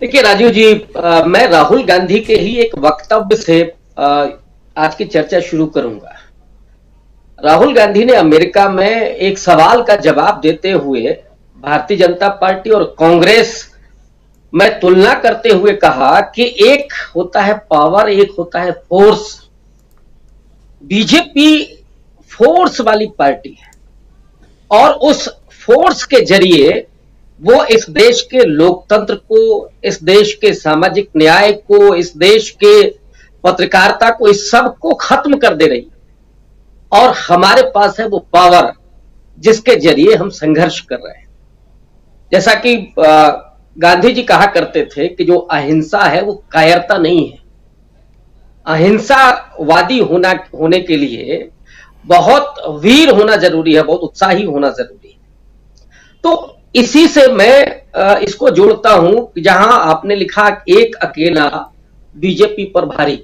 देखिए राजीव जी, मैं राहुल गांधी के ही एक वक्तव्य से आज की चर्चा शुरू करूंगा। राहुल गांधी ने अमेरिका में एक सवाल का जवाब देते हुए भारतीय जनता पार्टी और कांग्रेस में तुलना करते हुए कहा कि एक होता है पावर, एक होता है फोर्स। बीजेपी फोर्स वाली पार्टी है और उस फोर्स के जरिए वो इस देश के लोकतंत्र को, इस देश के सामाजिक न्याय को, इस देश के पत्रकारिता को, इस सब को खत्म कर दे रही। और हमारे पास है वो पावर जिसके जरिए हम संघर्ष कर रहे हैं। जैसा कि गांधी जी कहा करते थे कि जो अहिंसा है वो कायरता नहीं है। अहिंसावादी होने के लिए बहुत वीर होना जरूरी है, बहुत उत्साही होना जरूरी है। तो इसी से मैं इसको जोड़ता हूं, जहां आपने लिखा एक अकेला बीजेपी पर भारी।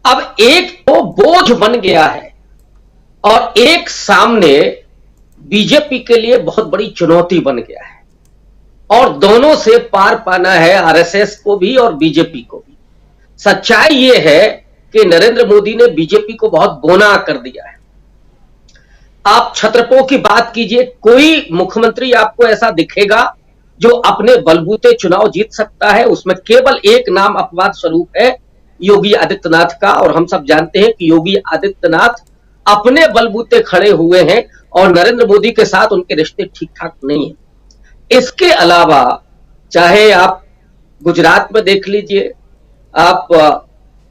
अब एक तो बोझ बन गया है और एक सामने बीजेपी के लिए बहुत बड़ी चुनौती बन गया है और दोनों से पार पाना है, आरएसएस को भी और बीजेपी को भी। सच्चाई ये है कि नरेंद्र मोदी ने बीजेपी को बहुत बोना कर दिया है। आप छत्रपों की बात कीजिए, कोई मुख्यमंत्री आपको ऐसा दिखेगा जो अपने बलबूते चुनाव जीत सकता है? उसमें केवल एक नाम अपवाद स्वरूप है, योगी आदित्यनाथ का। और हम सब जानते हैं कि योगी आदित्यनाथ अपने बलबूते खड़े हुए हैं और नरेंद्र मोदी के साथ उनके रिश्ते ठीक ठाक नहीं है। इसके अलावा चाहे आप गुजरात में देख लीजिए, आप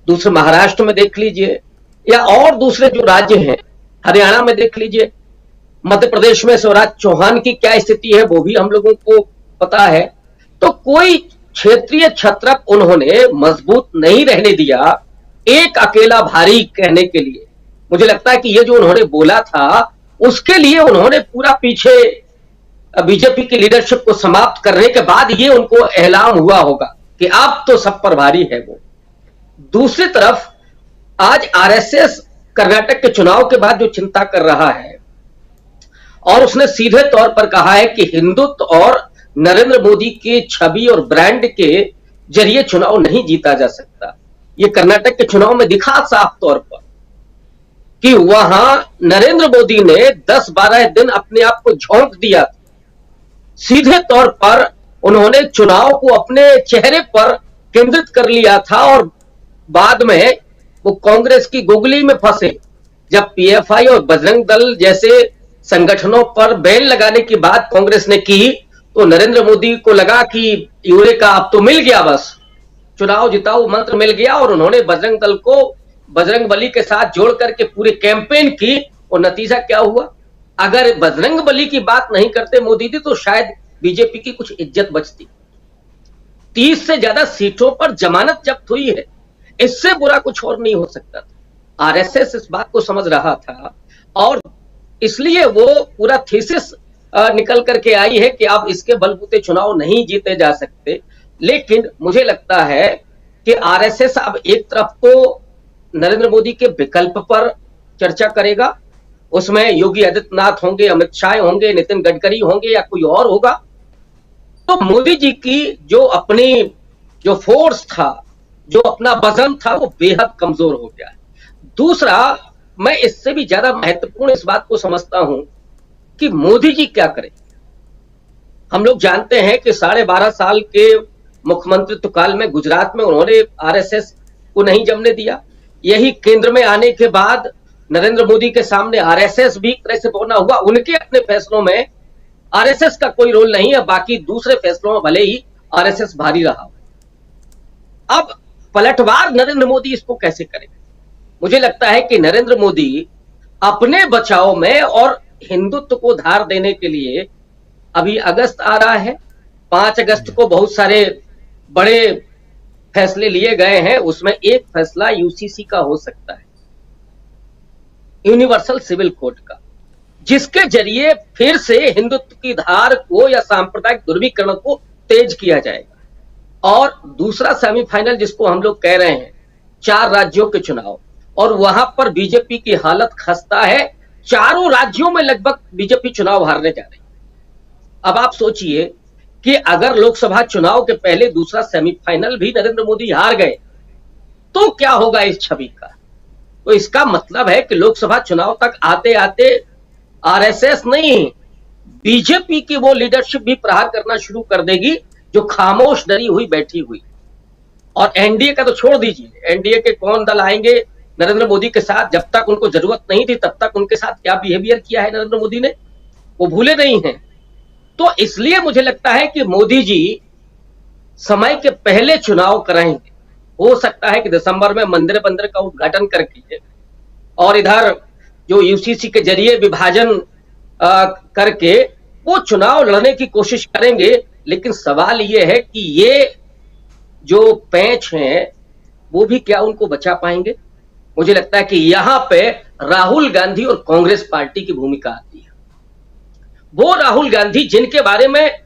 दूसरे महाराष्ट्र में देख लीजिए, या और दूसरे जो राज्य हैं, हरियाणा में देख लीजिए, मध्य प्रदेश में शिवराज चौहान की क्या स्थिति है वो भी हम लोगों को पता है। तो कोई क्षेत्रीय छत्रप उन्होंने मजबूत नहीं रहने दिया एक अकेला भारी कहने के लिए। मुझे लगता है कि ये जो उन्होंने बोला था उसके लिए उन्होंने पूरा पीछे बीजेपी की लीडरशिप को समाप्त करने के बाद ये उनको एलान हुआ होगा कि अब तो सब पर भारी है वो। दूसरी तरफ आज आरएसएस कर्नाटक के चुनाव के बाद जो चिंता कर रहा है और उसने सीधे तौर पर कहा है कि हिंदुत्व और नरेंद्र मोदी के छवि और ब्रांड के जरिए चुनाव नहीं जीता जा सकता। ये कर्नाटक के चुनाव में दिखा साफ तौर पर कि वहां नरेंद्र मोदी ने 10-12 दिन अपने आप को झोंक दिया। सीधे तौर पर उन्होंने चुनाव को अपने चेहरे पर केंद्रित कर लिया था और बाद में वो कांग्रेस की गुगली में फंसे। जब पीएफआई और बजरंग दल जैसे संगठनों पर बैन लगाने की बात कांग्रेस ने की तो नरेंद्र मोदी को लगा कि यूरेका अब तो मिल गया, बस चुनाव जिताओ मंत्र मिल गया। और उन्होंने बजरंग दल को बजरंगबली के साथ जोड़ करके पूरी कैंपेन की और नतीजा क्या हुआ? अगर बजरंगबली की बात नहीं करते मोदी जी तो शायद बीजेपी की कुछ इज्जत बचती। 30 से ज्यादा सीटों पर जमानत जब्त हुई है, इससे बुरा कुछ और नहीं हो सकता था। आरएसएस इस बात को समझ रहा था और इसलिए वो पूरा थीसिस निकल करके आई है कि अब इसके बलबूते चुनाव नहीं जीते जा सकते। लेकिन मुझे लगता है कि आरएसएस अब एक तरफ तो नरेंद्र मोदी के विकल्प पर चर्चा करेगा, उसमें योगी आदित्यनाथ होंगे, अमित शाह होंगे, नितिन गडकरी होंगे या कोई और होगा। तो मोदी जी की जो फोर्स था, जो अपना वजन था, वो बेहद कमजोर हो गया है। दूसरा, मैं इससे भी ज्यादा महत्वपूर्ण इस बात को समझता हूं कि मोदी जी क्या करें। हम लोग जानते हैं कि 12.5 साल के मुख्यमंत्रित्व काल में गुजरात में उन्होंने आरएसएस को नहीं जमने दिया। यही केंद्र में आने के बाद नरेंद्र मोदी के सामने आरएसएस भी एक तरह से बौना हुआ। उनके अपने फैसलों में आरएसएस का कोई रोल नहीं है, बाकी दूसरे फैसलों में भले ही आरएसएस भारी रहा। अब पलटवार नरेंद्र मोदी इसको कैसे करेंगे? मुझे लगता है कि नरेंद्र मोदी अपने बचाव में और हिंदुत्व को धार देने के लिए अभी अगस्त आ रहा है, 5 अगस्त को बहुत सारे बड़े फैसले लिए गए हैं। उसमें एक फैसला यूसीसी का हो सकता है, यूनिवर्सल सिविल कोड का, जिसके जरिए फिर से हिंदुत्व की धार को या सांप्रदायिक ध्रुवीकरण को तेज किया जाएगा। और दूसरा सेमीफाइनल जिसको हम लोग कह रहे हैं, 4 राज्यों के चुनाव, और वहां पर बीजेपी की हालत खस्ता है। चारों राज्यों में लगभग बीजेपी चुनाव हारने जा रही है। अब आप सोचिए कि अगर लोकसभा चुनाव के पहले दूसरा सेमीफाइनल भी नरेंद्र मोदी हार गए तो क्या होगा इस छवि का। तो इसका मतलब है कि लोकसभा चुनाव तक आते आते आरएसएस नहीं, बीजेपी की वो लीडरशिप भी प्रहार करना शुरू कर देगी जो खामोश डरी हुई बैठी हुई। और एनडीए का तो छोड़ दीजिए, एनडीए के कौन दल आएंगे नरेंद्र मोदी के साथ, जब तक उनको जरूरत नहीं थी तब तक उनके साथ क्या बिहेवियर किया है नरेंद्र मोदी ने, वो भूले नहीं हैं। तो इसलिए मुझे लगता है कि मोदी जी समय के पहले चुनाव कराएंगे। हो सकता है कि दिसंबर में मंदिर बंदर का उद्घाटन करके और इधर जो यूसीसी के जरिए विभाजन करके वो चुनाव लड़ने की कोशिश करेंगे। लेकिन सवाल ये है कि ये जो पैंच हैं वो भी क्या उनको बचा पाएंगे। मुझे लगता है कि यहां पे राहुल गांधी और कांग्रेस पार्टी की भूमिका आती है। वो राहुल गांधी जिनके बारे में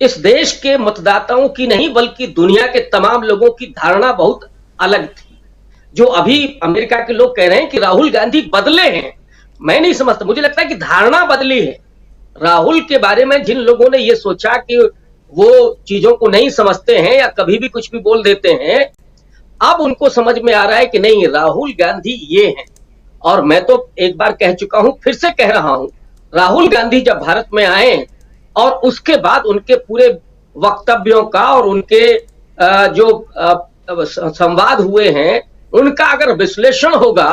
इस देश के मतदाताओं की नहीं बल्कि दुनिया के तमाम लोगों की धारणा बहुत अलग थी। जो अभी अमेरिका के लोग कह रहे हैं कि राहुल गांधी बदले हैं, मैं नहीं समझता। मुझे लगता है कि धारणा बदली है। राहुल के बारे में जिन लोगों ने ये सोचा कि वो चीजों को नहीं समझते हैं या कभी भी कुछ भी बोल देते हैं, अब उनको समझ में आ रहा है कि नहीं, राहुल गांधी ये हैं। और मैं तो एक बार कह चुका हूं, फिर से कह रहा हूं, राहुल गांधी जब भारत में आए और उसके बाद उनके पूरे वक्तव्यों का और उनके जो संवाद हुए हैं उनका अगर विश्लेषण होगा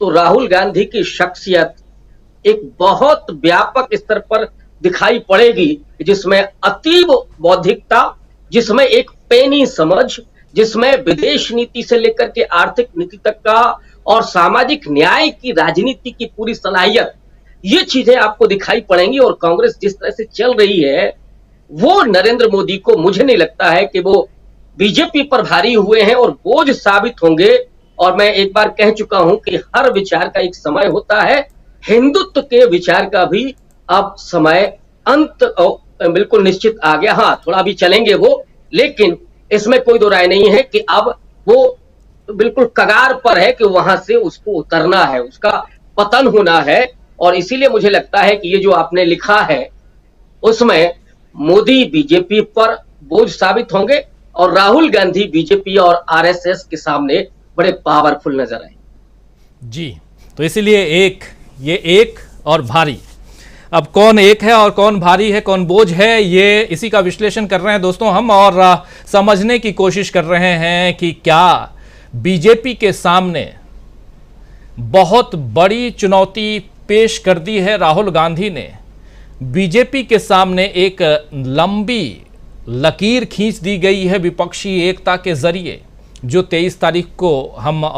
तो राहुल गांधी की शख्सियत एक बहुत व्यापक स्तर पर दिखाई पड़ेगी, जिसमें अतीव बौद्धिकता, जिसमें एक पेनी समझ, जिसमें विदेश नीति से लेकर के आर्थिक नीति तक का और सामाजिक न्याय की राजनीति की पूरी सलाहियत, ये चीजें आपको दिखाई पड़ेंगी। और कांग्रेस जिस तरह से चल रही है वो नरेंद्र मोदी को, मुझे नहीं लगता है कि वो बीजेपी पर भारी हुए हैं और बोझ साबित होंगे। और मैं एक बार कह चुका हूं कि हर विचार का एक समय होता है, हिंदुत्व के विचार का भी अब समय अंत बिल्कुल निश्चित आ गया। हाँ, थोड़ा भी चलेंगे वो, लेकिन इसमें कोई दो राय नहीं है कि अब वो बिल्कुल कगार पर है कि वहां से उसको उतरना है, उसका पतन होना है। और इसीलिए मुझे लगता है कि ये जो आपने लिखा है उसमें मोदी बीजेपी पर बोझ साबित होंगे और राहुल गांधी बीजेपी और आरएसएस के सामने बड़े पावरफुल नजर आए। जी, तो इसीलिए ये एक और भारी, अब कौन एक है और कौन भारी है, कौन बोझ है, ये इसी का विश्लेषण कर रहे हैं दोस्तों हम, और समझने की कोशिश कर रहे हैं कि क्या बीजेपी के सामने बहुत बड़ी चुनौती पेश कर दी है राहुल गांधी ने। बीजेपी के सामने एक लंबी लकीर खींच दी गई है विपक्षी एकता के जरिए, जो 23 तारीख को हम और